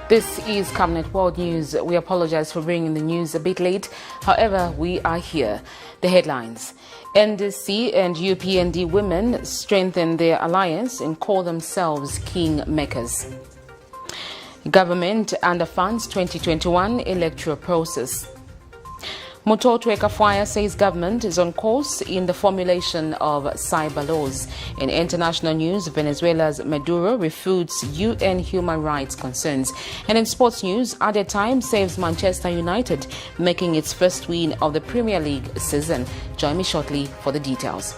This is Camnet World News. We apologize for bringing the news a bit late. However, we are here. The headlines. NDC and UPND women strengthen their alliance and call themselves king makers. Government underfunds 2021 electoral process. MUTOTWE KAFWAYA says government is on course in the formulation of cyber laws. In international news, Venezuela's Maduro refutes UN human rights concerns. And in sports news, Addetime saves Manchester United, making its first win of the Premier League season. Join me shortly for the details.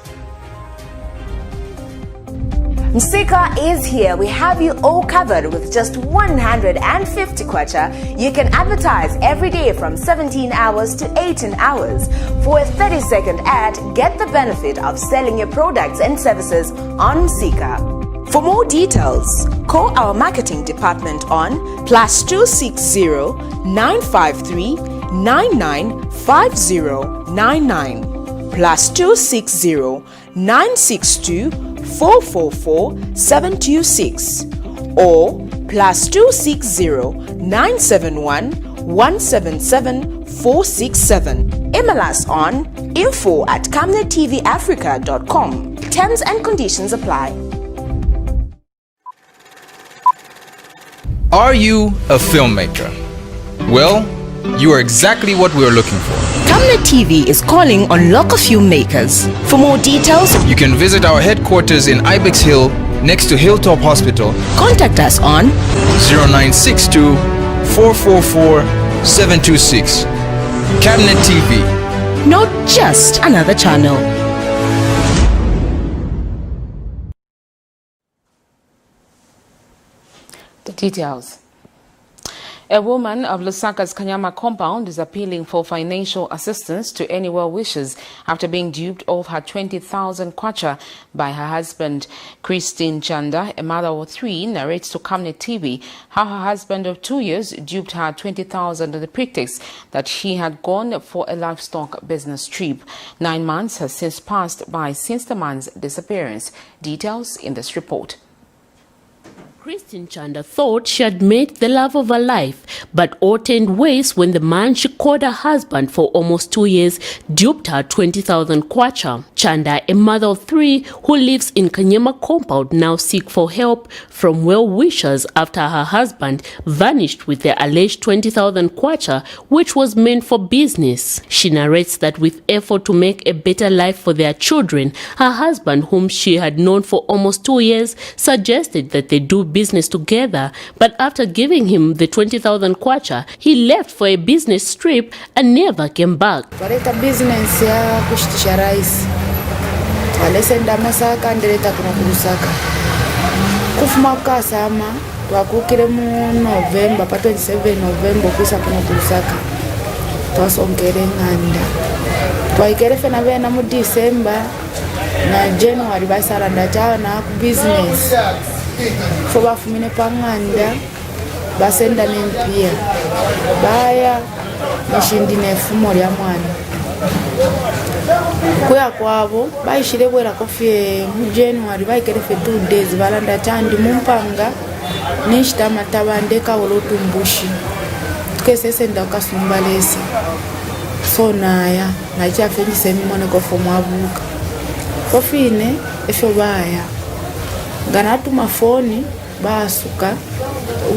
Msika is here. We have you all covered with just 150 kwacha. You can advertise every day from 17 hours to 18 hours. For a 30-second ad, get the benefit of selling your products and services on Msika. For more details, call our marketing department on +260 953 995099 +260 962 444-726 or +260 971 177 467. Email us on info@camnettvafrica.com. Terms and conditions apply. Are you a filmmaker? Well, you are exactly what we are looking for. Camnet TV is calling on local filmmakers. For more details, you can visit our headquarters in Ibex Hill, next to Hilltop Hospital. Contact us on 0962 444 726. Camnet TV. Not just another channel. The details. A woman of Lusaka's Kanyama compound is appealing for financial assistance to any well-wishers after being duped of her 20,000 kwacha by her husband. Christine Chanda, a mother of 3, narrates to Camnet TV how her husband of 2 years duped her 20,000 on the pretext that she had gone for a livestock business trip. 9 months has since passed by since the man's disappearance. Details in this report. Christine Chanda thought she had met the love of her life, but all turned ways when the man she called her husband for almost 2 years duped her 20,000 kwacha. Chanda, a mother of 3 who lives in Kanyama compound, now seeks for help from well-wishers after her husband vanished with the alleged 20,000 kwacha, which was meant for business. She narrates that with effort to make a better life for their children, her husband, whom she had known for almost 2 years, suggested that they do business together, but after giving him the 20,000 kwacha, he left for a business trip and never came back. Waleta business ya kushitisha rice. Walesenda Masaka ndeleta kuna Lusaka. Kufuma kasama twakukire mu November pa 27 November kuisa kuna Lusaka. Twasongere nganda. Twaikere fena bena mu December na January basara ndatawa na business. Fo bafumine panganda basenda nempia baya nishindine fumo lya mwana kuya kwabo bayishire bwera kofie mu January bayikere fe 2 days balanda tandi mumpanga nishitama tabandeka olotumbushi tukesese ndakasumbalese so naya nachafendise mimone kofomo abuka kofine efyo baya ganatuma foni basuka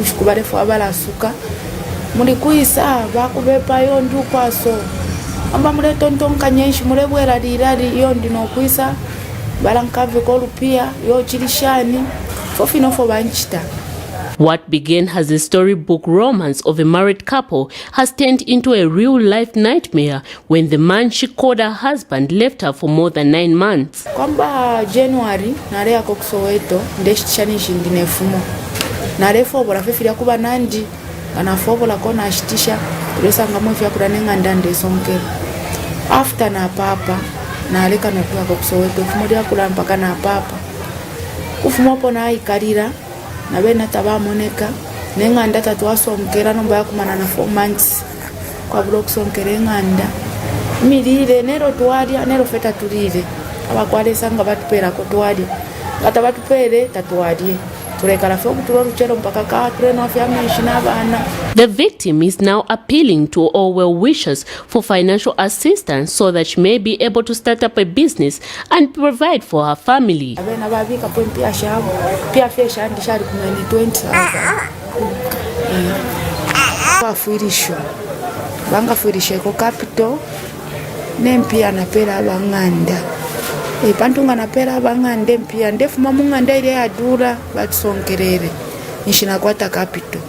ushikubarefu abalasuka muri kuisa bakubepa yo ndukwaso amba mure tontonka nyenshi mure bwera rirari yo ndino kuisa balankave ko rupia yo chirishani fofino fo banchita. What began as a storybook romance of a married couple has turned into a real-life nightmare when the man she called her husband left her for more than 9 months. Kwamba January nare yako Soweto ndeshishani shindine fumo. Nare fobola fefiria kuba nandi kana fobola kona ashitisha tulesanga mwe fya kuranenga ndande sonke. After na papa nare kana kwa Soweto fumo dia kula mpaka na papa. Kufumo pona ikarira na bena tabamoneka nenganda tatwasomkera nomba yakumana na 4 months kwa block sonkere nganda milire nero twadia nero feta tulire abakwale sanga batupera ko twadia kata batupere tatwadie The victim is now appealing to all well-wishers for financial assistance so that she may be able to start up a business and provide for her family. Nempia na pera banganda pantunga na pera bangande mpia ndefuma munganda ile adura batsongerere nishina kwata capital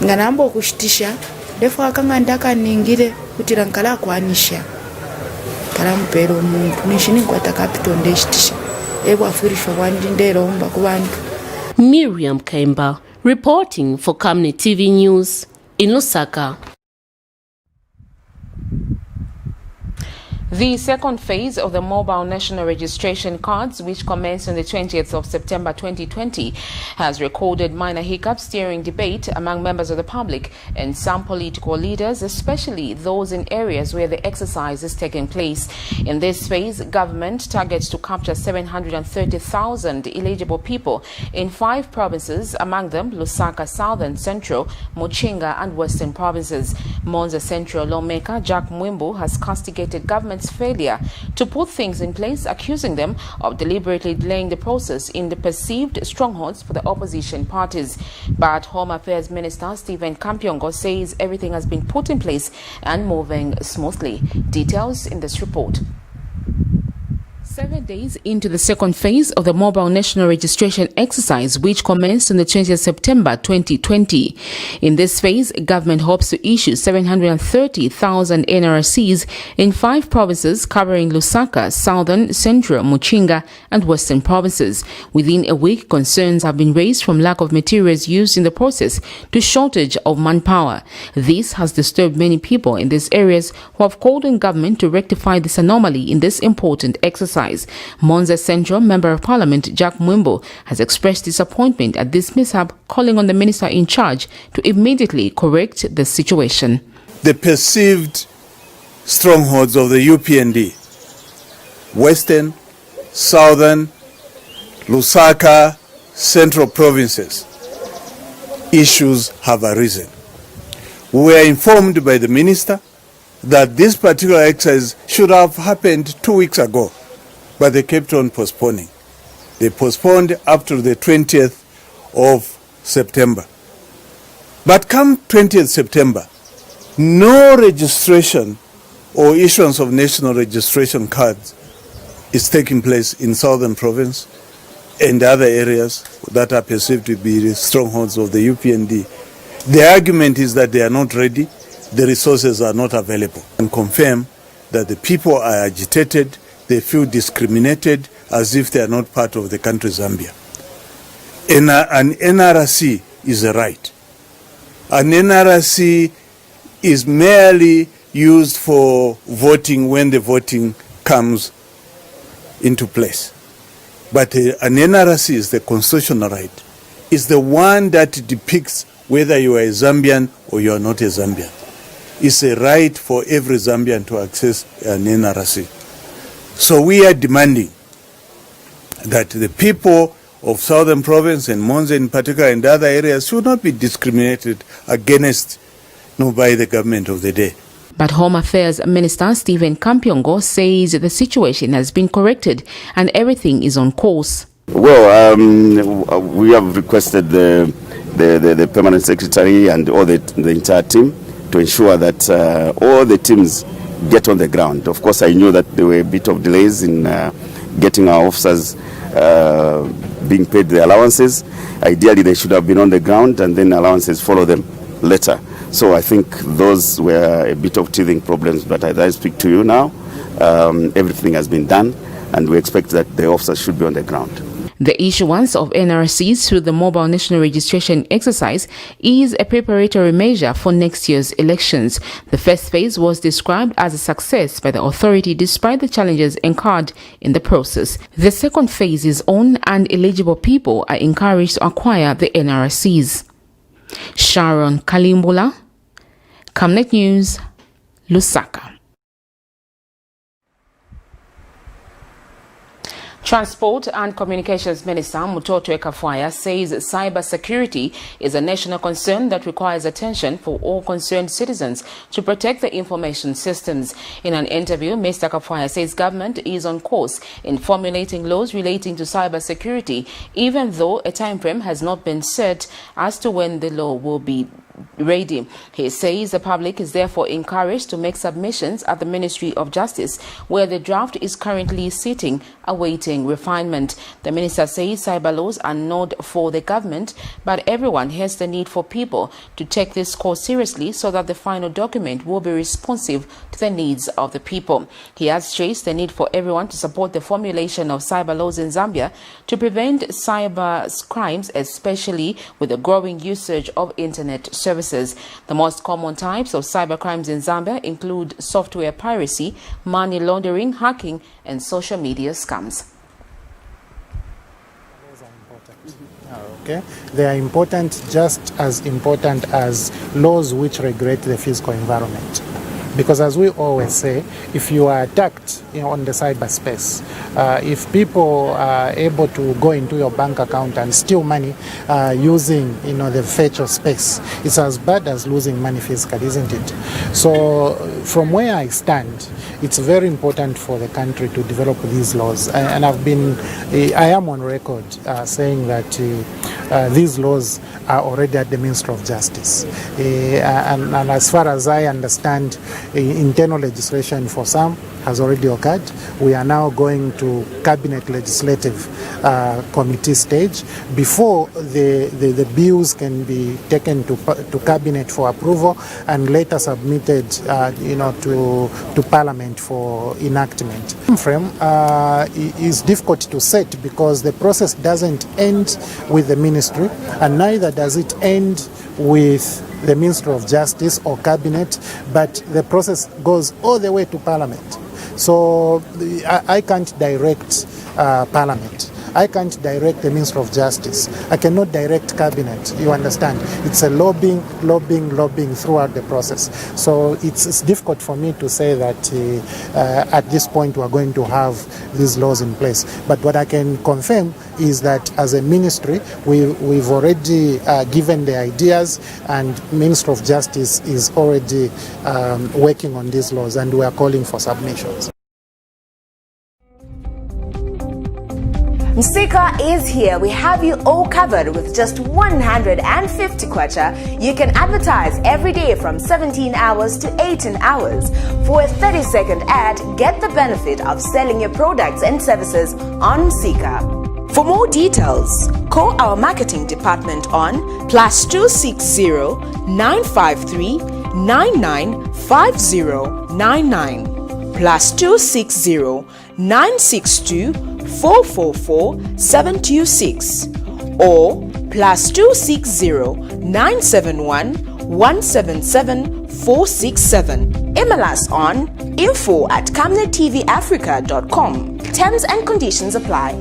nganambo kushitisha ndefu akanganda kaningire kuti rankala kwanisha kala mpero umuntu nishini kwata capital ndeshitisha afurisho wandi nderomba kubantu. Miriam Kaimba reporting for Camnet TV News in Lusaka. The second phase of the mobile national registration cards, which commenced on the 20th of September 2020, has recorded minor hiccups during debate among members of the public and some political leaders, especially those in areas where the exercise is taking place. In this phase, government targets to capture 730,000 eligible people in 5 provinces, among them Lusaka, Southern, Central, Muchinga and Western provinces. Monza Central lawmaker Jack Mwimbu has castigated government's failure to put things in place, accusing them of deliberately delaying the process in the perceived strongholds for the opposition parties. But Home Affairs Minister Stephen Kampyongo says everything has been put in place and moving smoothly. Details in this report. 7 days into the second phase of the mobile national registration exercise, which commenced on the 20th September 2020. In this phase, government hopes to issue 730,000 NRCs in 5 provinces covering Lusaka, Southern, Central, Muchinga and Western provinces. Within a week, concerns have been raised from lack of materials used in the process to shortage of manpower. This has disturbed many people in these areas who have called on government to rectify this anomaly in this important exercise. Monza Central Member of Parliament Jack Mwimbo has expressed disappointment at this mishap, calling on the minister in charge to immediately correct the situation. The perceived strongholds of the UPND, Western, Southern, Lusaka, Central provinces, issues have arisen. We were informed by the minister that this particular exercise should have happened 2 weeks ago, but they kept on postponing. They postponed up to the 20th of September. But come 20th September, no registration or issuance of national registration cards is taking place in Southern Province and other areas that are perceived to be the strongholds of the UPND. The argument is that they are not ready, the resources are not available, and confirm that the people are agitated, they feel discriminated as if they are not part of the country Zambia. An NRC is a right. An NRC is merely used for voting when the voting comes into place. But an NRC is the constitutional right. It's the one that depicts whether you are a Zambian or you are not a Zambian. It's a right for every Zambian to access an NRC. So we are demanding that the people of Southern Province and Monza in particular and other areas should not be discriminated against by the government of the day. But Home Affairs Minister Stephen Kampyongo says the situation has been corrected and everything is on course. Well, we have requested the permanent secretary and all the entire team to ensure that all the teams get on the ground. Of course, I knew that there were a bit of delays in getting our officers being paid the allowances. Ideally, they should have been on the ground and then allowances follow them later. So I think those were a bit of teething problems, but as I speak to you now, everything has been done and we expect that the officers should be on the ground. The issuance of NRCs through the mobile national registration exercise is a preparatory measure for next year's elections. The first phase was described as a success by the authority despite the challenges incurred in the process. The second phase is on and eligible people are encouraged to acquire the NRCs. Sharon Kalimbula, Camnet News, Lusaka. Transport and Communications Minister MUTOTWE KAFWAYA says cyber security is a national concern that requires attention for all concerned citizens to protect the information systems. In an interview, Mr. KAFWAYA says government is on course in formulating laws relating to cyber security, even though a time frame has not been set as to when the law will be ready. He says the public is therefore encouraged to make submissions at the Ministry of Justice, where the draft is currently sitting, awaiting refinement. The minister says cyber laws are not for the government, but everyone has the need for people to take this cause seriously so that the final document will be responsive to the needs of the people. He has stressed the need for everyone to support the formulation of cyber laws in Zambia to prevent cyber crimes, especially with the growing usage of internet services. The most common types of cyber crimes in Zambia include software piracy, money laundering, hacking, and social media scams. Okay, they are important, just as important as laws which regulate the physical environment. Because as we always say, if you are attacked on the cyberspace, if people are able to go into your bank account and steal money using the virtual space, it's as bad as losing money physically, isn't it? So from where I stand, it's very important for the country to develop these laws. And I am on record saying that these laws are already at the Ministry of Justice. And as far as I understand, internal legislation for some has already occurred. We are now going to Cabinet Legislative Committee stage before the bills can be taken to Cabinet for approval and later submitted to Parliament for enactment. Frame is difficult to set because the process doesn't end with the ministry, and neither does it end with the Ministry of Justice or Cabinet, but the process goes all the way to Parliament. So I can't direct Parliament. I can't direct the Minister of Justice. I cannot direct Cabinet. You understand? It's a lobbying throughout the process. So it's difficult for me to say that at this point we are going to have these laws in place. But what I can confirm is that as a ministry, we've already given the ideas, and Minister of Justice is already working on these laws, and we are calling for submissions. Msika is here. We have you all covered with just 150 kwacha. You can advertise every day from 17 hours to 18 hours. For a 30-second ad, get the benefit of selling your products and services on Msika. For more details, call our marketing department on +260 953 995099 +260 962 444 726 or +260 971 177 467. Email us on info@camnettvafrica.com. Terms and conditions apply.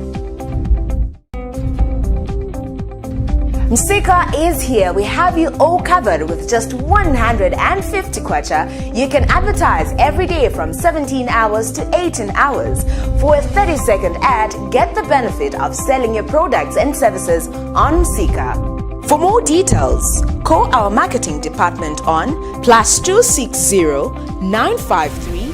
Msika is here. We have you all covered with just 150 kwacha. You can advertise every day from 17 hours to 18 hours. For a 30-second ad, get the benefit of selling your products and services on Msika. For more details, call our marketing department on +260 953